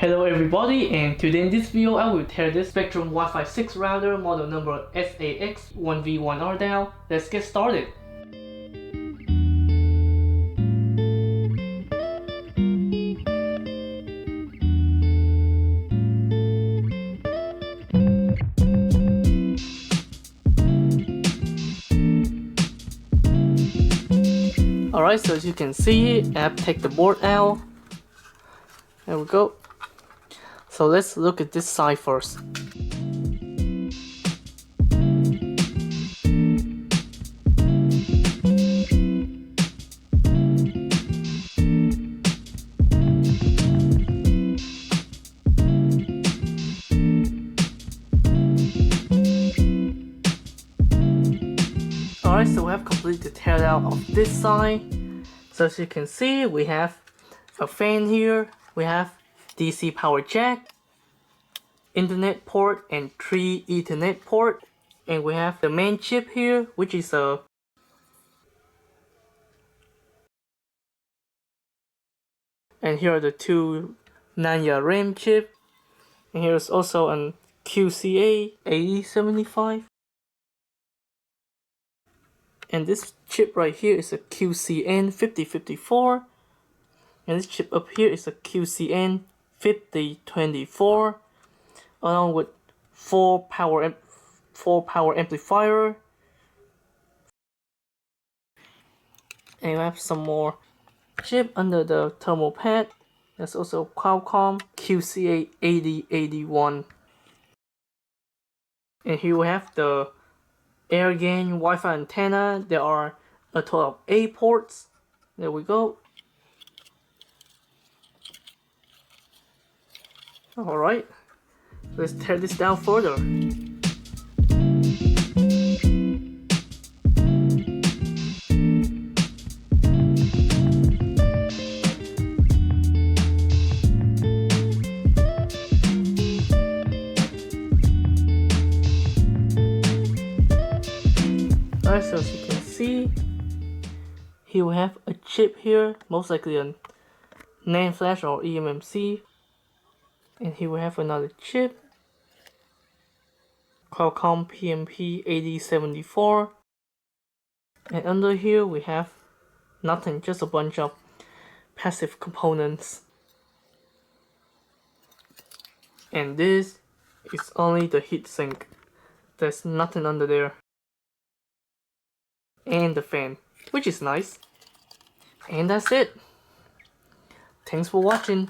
Hello everybody, and today in this video I will tear this Spectrum Wi-Fi 6 router model number SAX1V1R down. Let's get started. Alright, so as you can see, I have taken the board out. There we go. So let's look at this side first. Alright, so we have completed the teardown of this side. So as you can see, we have a fan here, we have DC power jack, internet port, and 3 Ethernet port, and we have the main chip here, which is a and here are the two Nanya RAM chip, and here's also an QCA 8075, and this chip right here is a QCN 5054, and this chip up here is a QCN 5024, along with 4 power amplifier, and we have some more chip under the thermal pad. There's also Qualcomm QCA 8081, and here we have the AirGain Wi-Fi antenna. There are a total of 8 ports. There we go. Alright, let's tear this down further. Alright, so as you can see, here we have a chip here, most likely a NAND flash or eMMC. And here we have another chip, Qualcomm PMP 8074. And under here we have nothing, just a bunch of passive components. And this is only the heatsink. There's nothing under there. And the fan, which is nice. And that's it. Thanks for watching.